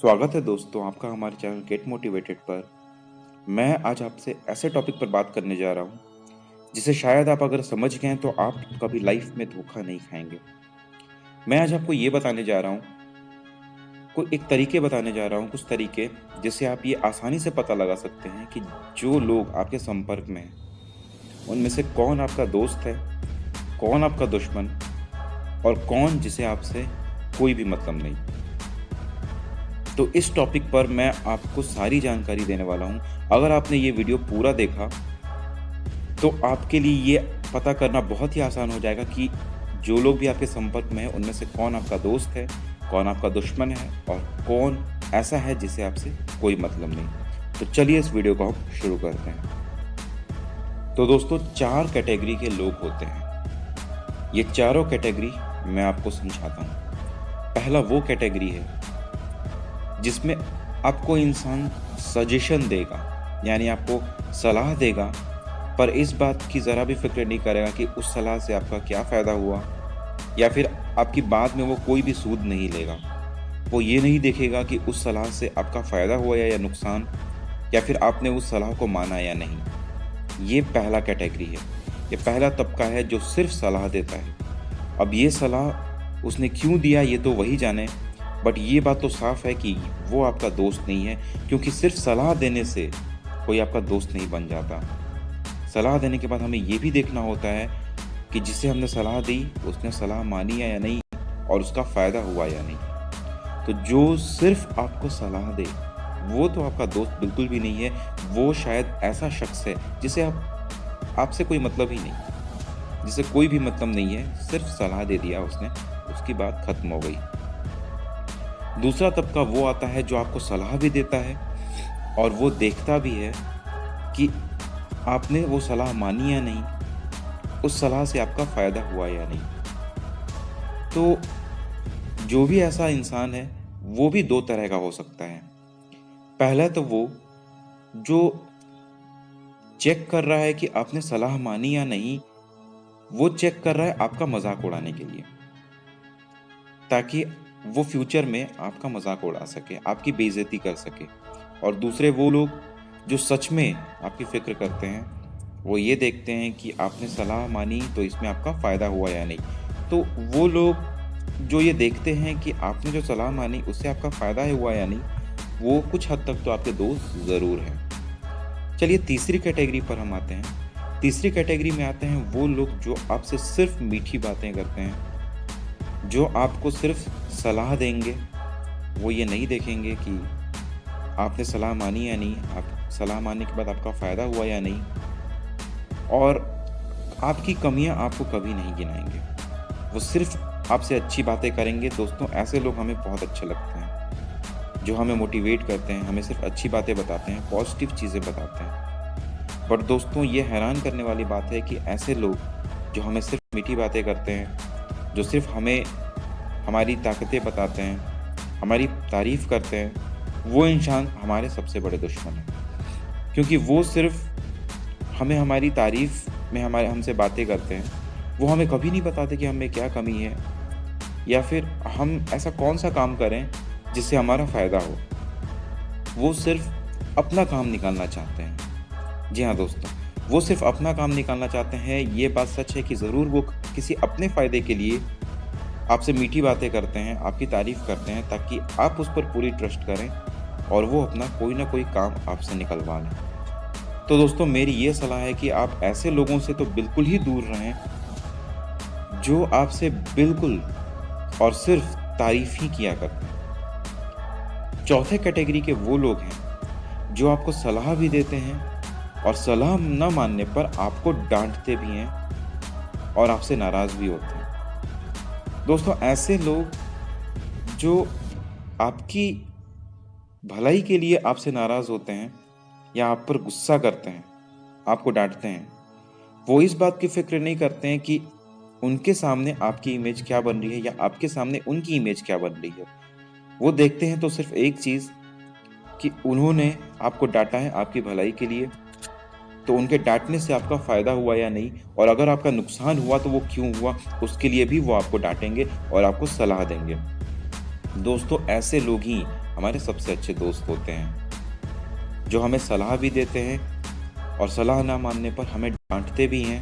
स्वागत है दोस्तों आपका हमारे चैनल गेट मोटिवेटेड पर। मैं आज आपसे ऐसे टॉपिक पर बात करने जा रहा हूँ जिसे शायद आप अगर समझ गए तो आप कभी लाइफ में धोखा नहीं खाएंगे। मैं आज आपको ये बताने जा रहा हूँ, कुछ कुछ तरीके जिससे आप ये आसानी से पता लगा सकते हैं कि जो लोग आपके संपर्क में हैं उनमें से कौन आपका दोस्त है, कौन आपका दुश्मन और कौन जिसे आपसे कोई भी मतलब नहीं। तो इस टॉपिक पर मैं आपको सारी जानकारी देने वाला हूं। अगर आपने ये वीडियो पूरा देखा तो आपके लिए ये पता करना बहुत ही आसान हो जाएगा कि जो लोग भी आपके संपर्क में हैं उनमें से कौन आपका दोस्त है, कौन आपका दुश्मन है और कौन ऐसा है जिसे आपसे कोई मतलब नहीं। तो चलिए इस वीडियो को हम शुरू करते हैं। तो दोस्तों 4 कैटेगरी के लोग होते हैं। ये चारों कैटेगरी मैं आपको समझाता हूँ। पहला वो कैटेगरी है जिसमें आपको इंसान सजेशन देगा, यानी आपको सलाह देगा, पर इस बात की ज़रा भी फिक्र नहीं करेगा कि उस सलाह से आपका क्या फ़ायदा हुआ या फिर आपकी बात में वो कोई भी सूद नहीं लेगा। वो ये नहीं देखेगा कि उस सलाह से आपका फ़ायदा हुआ या नुकसान, या फिर आपने उस सलाह को माना या नहीं। ये पहला कैटेगरी है। ये पहला तबका है जो सिर्फ सलाह देता है। अब ये सलाह उसने क्यों दिया ये तो वही जाने, बट ये बात तो साफ है कि वो आपका दोस्त नहीं है, क्योंकि सिर्फ सलाह देने से कोई आपका दोस्त नहीं बन जाता। सलाह देने के बाद हमें ये भी देखना होता है कि जिसे हमने सलाह दी उसने सलाह मानी या नहीं और उसका फ़ायदा हुआ या नहीं। तो जो सिर्फ आपको सलाह दे वो तो आपका दोस्त बिल्कुल भी नहीं है। वो शायद ऐसा शख्स है जिसे आपसे कोई मतलब ही नहीं, जिसे कोई भी मतलब नहीं है, सिर्फ सलाह दे दिया उसने, उसकी बात खत्म हो गई। दूसरा तबका वो आता है जो आपको सलाह भी देता है और वो देखता भी है कि आपने वो सलाह मानी या नहीं, उस सलाह से आपका फ़ायदा हुआ या नहीं। तो जो भी ऐसा इंसान है वो भी 2 तरह का हो सकता है। पहला तो वो जो चेक कर रहा है कि आपने सलाह मानी या नहीं, वो चेक कर रहा है आपका मजाक उड़ाने के लिए, ताकि वो फ्यूचर में आपका मजाक उड़ा सके, आपकी बेइज्जती कर सके। और दूसरे वो लोग जो सच में आपकी फ़िक्र करते हैं, वो ये देखते हैं कि आपने सलाह मानी तो इसमें आपका फ़ायदा हुआ या नहीं। तो वो लोग जो ये देखते हैं कि आपने जो सलाह मानी उससे आपका फ़ायदा हुआ या नहीं, वो कुछ हद तक तो आपके दोस्त ज़रूर हैं। चलिए तीसरी कैटेगरी पर हम आते हैं। तीसरी कैटेगरी में आते हैं वो लोग जो आपसे सिर्फ मीठी बातें करते हैं, जो आपको सिर्फ सलाह देंगे। वो ये नहीं देखेंगे कि आपने सलाह मानी या नहीं, आप सलाह मानने के बाद आपका फ़ायदा हुआ या नहीं, और आपकी कमियां आपको कभी नहीं गिनाएंगे। वो सिर्फ आपसे अच्छी बातें करेंगे। दोस्तों ऐसे लोग हमें बहुत अच्छे लगते हैं, जो हमें मोटिवेट करते हैं, हमें सिर्फ अच्छी बातें बताते हैं, पॉजिटिव चीज़ें बताते हैं। बट दोस्तों ये हैरान करने वाली बात है कि ऐसे लोग जो हमें सिर्फ मीठी बातें करते हैं, जो सिर्फ हमें हमारी ताकतें बताते हैं, हमारी तारीफ़ करते हैं, वो इंसान हमारे सबसे बड़े दुश्मन हैं। क्योंकि वो सिर्फ हमें हमारी तारीफ़ में हमसे बातें करते हैं, वो हमें कभी नहीं बताते कि हमें क्या कमी है या फिर हम ऐसा कौन सा काम करें जिससे हमारा फ़ायदा हो। वो सिर्फ अपना काम निकालना चाहते हैं। जी हाँ दोस्तों, वो सिर्फ अपना काम निकालना चाहते हैं। ये बात सच है कि ज़रूर वो किसी अपने फ़ायदे के लिए आपसे मीठी बातें करते हैं, आपकी तारीफ़ करते हैं, ताकि आप उस पर पूरी ट्रस्ट करें और वो अपना कोई ना कोई काम आपसे निकलवा लें। तो दोस्तों मेरी ये सलाह है कि आप ऐसे लोगों से तो बिल्कुल ही दूर रहें जो आपसे बिल्कुल और सिर्फ तारीफ़ ही किया करते हैं। चौथे कैटेगरी के वो लोग हैं जो आपको सलाह भी देते हैं और सलाह न मानने पर आपको डांटते भी हैं और आपसे नाराज़ भी होते हैं। दोस्तों ऐसे लोग जो आपकी भलाई के लिए आपसे नाराज़ होते हैं या आप पर गुस्सा करते हैं, आपको डांटते हैं, वो इस बात की फिक्र नहीं करते हैं कि उनके सामने आपकी इमेज क्या बन रही है या आपके सामने उनकी इमेज क्या बन रही है। वो देखते हैं तो सिर्फ एक चीज़ कि उन्होंने आपको डांटा है आपकी भलाई के लिए, तो उनके डांटने से आपका फ़ायदा हुआ या नहीं, और अगर आपका नुकसान हुआ तो वो क्यों हुआ, उसके लिए भी वो आपको डांटेंगे और आपको सलाह देंगे। दोस्तों ऐसे लोग ही हमारे सबसे अच्छे दोस्त होते हैं, जो हमें सलाह भी देते हैं और सलाह ना मानने पर हमें डांटते भी हैं,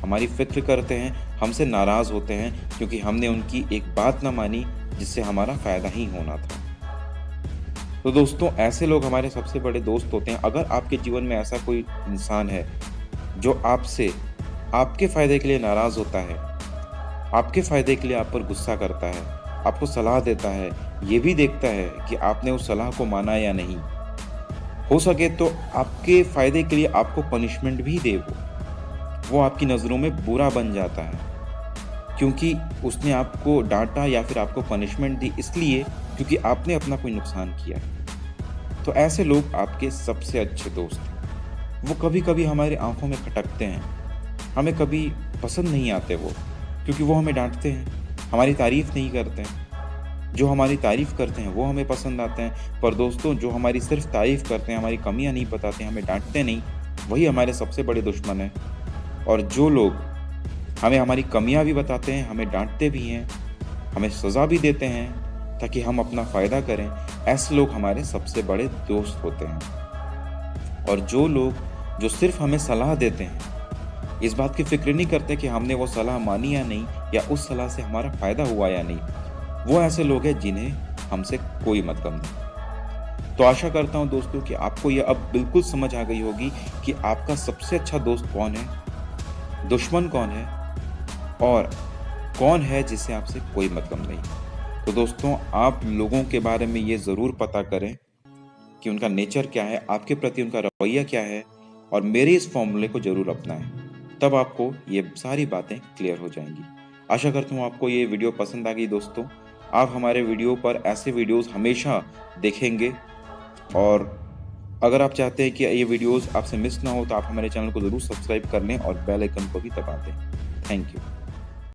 हमारी फिक्र करते हैं, हमसे नाराज़ होते हैं क्योंकि हमने उनकी एक बात ना मानी जिससे हमारा फ़ायदा ही होना था। तो दोस्तों, ऐसे लोग हमारे सबसे बड़े दोस्त होते हैं। अगर आपके जीवन में ऐसा कोई इंसान है जो आपसे आपके फ़ायदे के लिए नाराज़ होता है, आपके फ़ायदे के लिए आप पर गुस्सा करता है, आपको सलाह देता है, ये भी देखता है कि आपने उस सलाह को माना या नहीं, हो सके तो आपके फ़ायदे के लिए आपको पनिशमेंट भी दे, वो आपकी नज़रों में बुरा बन जाता है क्योंकि उसने आपको डांटा या फिर आपको पनिशमेंट दी इसलिए क्योंकि आपने अपना कोई नुकसान किया है। तो ऐसे लोग आपके सबसे अच्छे दोस्त हैं। वो कभी कभी हमारी आंखों में खटकते हैं, हमें कभी पसंद नहीं आते वो, क्योंकि वो हमें डांटते हैं, हमारी तारीफ़ नहीं करते हैं। जो हमारी तारीफ़ करते हैं वो हमें पसंद आते हैं, पर दोस्तों जो हमारी सिर्फ तारीफ़ करते हैं, हमारी कमियां नहीं बताते, हमें डांटते नहीं, वही हमारे सबसे बड़े दुश्मन हैं। और जो लोग हमें हमारी कमियां भी बताते हैं, हमें डांटते भी हैं, हमें सज़ा भी देते हैं ताकि हम अपना फ़ायदा करें, ऐसे लोग हमारे सबसे बड़े दोस्त होते हैं। और जो लोग जो सिर्फ हमें सलाह देते हैं, इस बात की फ़िक्र नहीं करते कि हमने वो सलाह मानी या नहीं, या उस सलाह से हमारा फ़ायदा हुआ या नहीं, वो ऐसे लोग हैं जिन्हें हमसे कोई मतलब नहीं। तो आशा करता हूँ दोस्तों कि आपको यह अब बिल्कुल समझ आ गई होगी कि आपका सबसे अच्छा दोस्त कौन है, दुश्मन कौन है और कौन है जिससे आपसे कोई मतलब नहीं। तो दोस्तों, आप लोगों के बारे में ये ज़रूर पता करें कि उनका नेचर क्या है, आपके प्रति उनका रवैया क्या है, और मेरे इस फॉर्मूले को ज़रूर अपनाएं, तब आपको ये सारी बातें क्लियर हो जाएंगी। आशा करता हूँ आपको ये वीडियो पसंद आ गई दोस्तों। आप हमारे वीडियो पर ऐसे वीडियोस हमेशा देखेंगे, और अगर आप चाहते हैं कि ये वीडियोस आपसे मिस ना हो तो आप हमारे चैनल को ज़रूर सब्सक्राइब कर लें और बेल आइकन को भी दबा दें। Thank you.